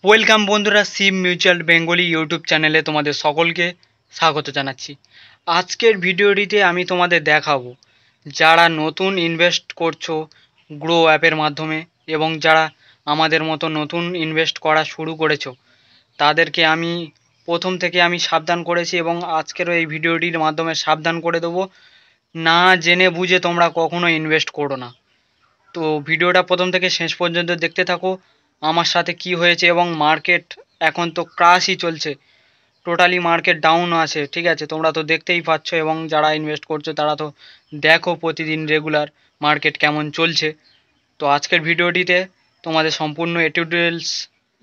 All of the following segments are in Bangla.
ওয়েলকাম বন্ধুরা, সিম মিউচুয়াল বেঙ্গলি ইউটিউব চ্যানেলে তোমাদের সকলকে স্বাগত জানাচ্ছি। আজকের ভিডিওটিতে আমি তোমাদের দেখাবো যারা নতুন ইনভেস্ট করছো গ্রো অ্যাপের মাধ্যমে এবং যারা আমাদের মতো নতুন ইনভেস্ট করা শুরু করেছো তাদেরকে আমি প্রথম থেকে আমি সাবধান করেছি এবং আজকেরও এই ভিডিওটির মাধ্যমে সাবধান করে দেবো, না জেনে বুঝে তোমরা কখনো ইনভেস্ট করো না। তো ভিডিওটা প্রথম থেকে শেষ পর্যন্ত দেখতে থাকো আমার সাথে কি হয়েছে। এবং মার্কেট এখন তো ক্রাশই চলছে, টোটালি মার্কেট ডাউন আছে, ঠিক আছে, তোমরা তো দেখতেই পাচ্ছ এবং যারা ইনভেস্ট করছো তারা তো দেখো প্রতিদিন রেগুলার মার্কেট কেমন চলছে। তো আজকের ভিডিওটিতে তোমাদের সম্পূর্ণ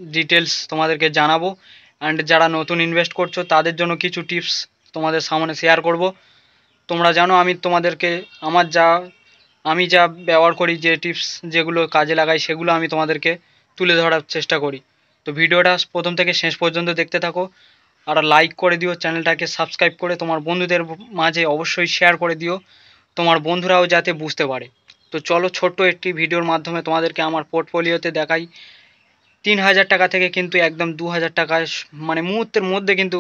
ডিটেলস তোমাদেরকে জানাবো, অ্যান্ড যারা নতুন ইনভেস্ট করছো তাদের জন্য কিছু টিপস তোমাদের সামনে শেয়ার করব। তোমরা জানো আমি তোমাদেরকে আমি যা ব্যবহার করি, যে টিপস যেগুলো কাজে লাগাই সেগুলো আমি তোমাদেরকে তুলে ধরার চেষ্টা করি। তো ভিডিওটা প্রথম থেকে শেষ পর্যন্ত দেখতে থাকো, আর লাইক করে দিও, চ্যানেলটাকে সাবস্ক্রাইব করে তোমার বন্ধুদের মাঝে অবশ্যই শেয়ার করে দিও, তোমার বন্ধুরাও যাতে বুঝতে পারে। তো চলো ছোট্ট একটি ভিডিওর মাধ্যমে তোমাদেরকে আমার পোর্টফোলিওতে দেখাই। 3,000 টাকা থেকে কিন্তু একদম 2,000 টাকায় মানে মুহূর্তের মধ্যে কিন্তু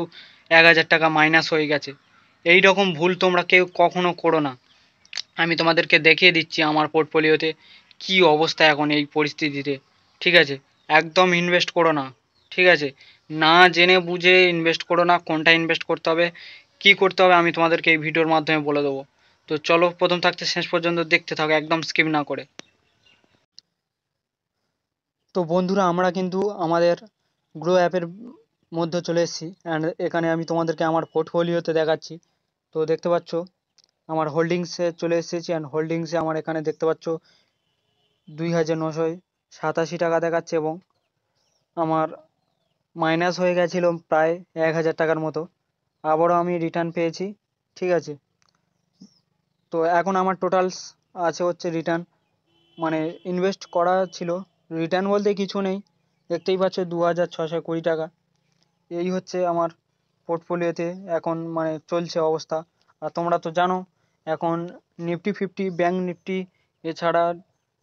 1,000 টাকা মাইনাস হয়ে গেছে। এই রকম ভুল তোমরা কেউ কখনো করো না। আমি তোমাদেরকে দেখিয়ে দিচ্ছি আমার পোর্টফোলিওতে কি অবস্থা এখন এই পরিস্থিতিতে, ঠিক আছে। একদম ইনভেস্ট করো না, ঠিক আছে, না জেনে বুঝে ইনভেস্ট করো না। কোনটা ইনভেস্ট করতে হবে, কি করতে হবে আমি তোমাদেরকে এই ভিডিওর মাধ্যমে বলে দেবো। তো চলো প্রথম থাকতে শেষ পর্যন্ত দেখতে থাকো একদম স্কিপ না করে। তো বন্ধুরা, আমরা কিন্তু আমাদের গ্রো অ্যাপের মধ্যে চলে এসেছি, অ্যান্ড এখানে আমি তোমাদেরকে আমার পোর্টফোলিওতে দেখাচ্ছি। তো দেখতে পাচ্ছ আমার হোল্ডিংসে চলে এসেছি, অ্যান্ড হোল্ডিংসে আমার এখানে দেখতে পাচ্ছ 2,987 টাকা দেখাচ্ছে এবং আমার মাইনাস হয়ে গেছিলো প্রায় 1,000 টাকার মতো। আবারও আমি রিটার্ন পেয়েছি, ঠিক আছে। তো এখন আমার টোটালস আছে হচ্ছে রিটার্ন, মানে ইনভেস্ট করা ছিল, রিটার্ন বলতে কিছু নেই, দেখতেই পাচ্ছ 2,620 টাকা। এই হচ্ছে আমার পোর্টফোলিওতে এখন মানে চলছে অবস্থা। আর তোমরা তো জানো এখন নিফটি 50, ব্যাঙ্ক নিফটি, এছাড়া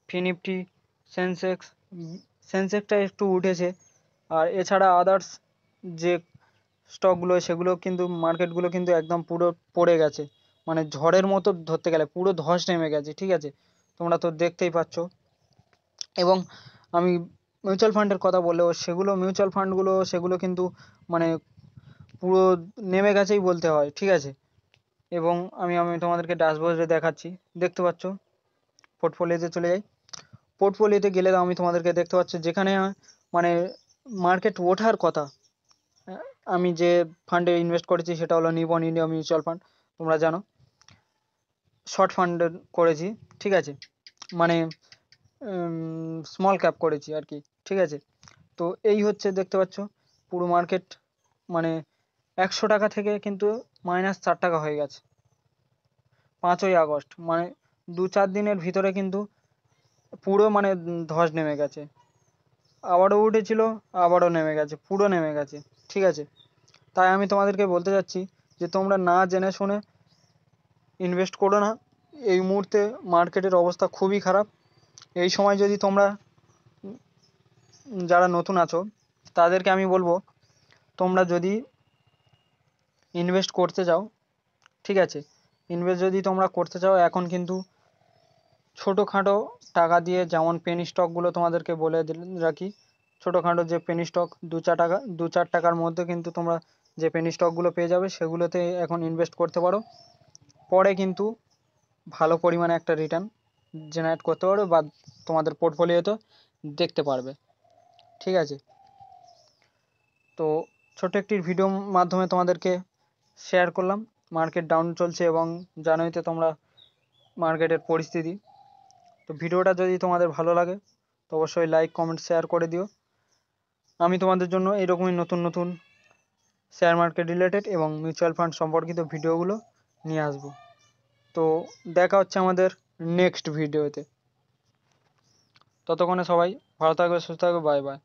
নিফটি, সেন্সেক্স, সেন্সেক্সটা একটু উঠেছে, আর এছাড়া আদার্স যে স্টকগুলো সেগুলো কিন্তু মার্কেটগুলো কিন্তু একদম পুরো পড়ে গেছে, মানে ঝড়ের মতো ধরতে গেলে পুরো ধস নেমে গেছে, ঠিক আছে, তোমরা তো দেখতেই পাচ্ছ। এবং আমি মিউচুয়াল ফান্ডের কথা বললেও মিউচুয়াল ফান্ডগুলো সেগুলো কিন্তু মানে পুরো নেমে গেছেই বলতে হয়, ঠিক আছে। এবং আমি আমি তোমাদেরকে ড্যাশবোর্ডে দেখাচ্ছি, দেখতে পাচ্ছ। পোর্টফোলিওতে চলে যাই, পোর্টফোলিওতে গেলে আমি তোমাদেরকে দেখতে পাচ্ছি যেখানে মানে মার্কেট ওঠার কথা। আহ, আমি যে ফান্ডে ইনভেস্ট করেছি সেটা হলো নিবন ইন্ডিয়া মিউচুয়াল ফান্ড, তোমরা জানো। শর্ট ফান্ড করেছি, ঠিক আছে, মানে স্মল ক্যাপ করেছি আর কি, ঠিক আছে। তো এই হচ্ছে দেখতে পাচ্ছ পুরো মার্কেট মানে 100 টাকা থেকে কিন্তু -4 টাকা হয়ে গেছে 5ই আগস্ট, মানে 2-4 দিনের ভিতরে কিন্তু পুরো মানে ধস নেমে গেছে। আবারও উঠেছিল, আবারও নেমে গেছে, পুরো নেমে গেছে, ঠিক আছে। তাই আমি তোমাদেরকে বলতে চাচ্ছি যে তোমরা না জেনে শুনে ইনভেস্ট করো না। এই মুহূর্তে মার্কেটের অবস্থা খুবই খারাপ। এই সময় যদি তোমরা যারা নতুন আছো তাদেরকে আমি বলবো, তোমরা যদি ইনভেস্ট করতে চাও, ঠিক আছে, ইনভেস্ট যদি তোমরা করতে চাও এখন কিন্তু ছোটোখাটো টাকা দিয়ে, যেমন পেনি স্টকগুলো তোমাদেরকে বলে রাখি, ছোটোখাটো যে পেনি স্টক 2-4 টাকার মধ্যে কিন্তু তোমরা যে পেনি স্টকগুলো পেয়ে যাবে সেগুলোতে এখন ইনভেস্ট করতে পারো। পরে কিন্তু ভালো পরিমাণে একটা রিটার্ন জেনারেট করতে পারবে বা তোমাদের পোর্টফোলিওতে দেখতে পারবে, ঠিক আছে। তো ছোট্ট একটি ভিডিও মাধ্যমে তোমাদেরকে শেয়ার করলাম। মার্কেট ডাউন চলছে এবং জানোই তো তোমরা মার্কেটের পরিস্থিতি। তো ভিডিওটা যদি তোমাদের ভালো লাগে তো অবশ্যই লাইক কমেন্ট শেয়ার করে দিও। আমি তোমাদের জন্য এরকমই নতুন নতুন শেয়ার মার্কেট রিলেটেড এবং মিউচুয়াল ফান্ড সম্পর্কিত ভিডিওগুলো নিয়ে আসবো। তো দেখা হচ্ছে আমাদের নেক্সট ভিডিওতে। ততক্ষণে সবাই ভালো থাকবে, সুস্থ থাকবে, বাই বাই।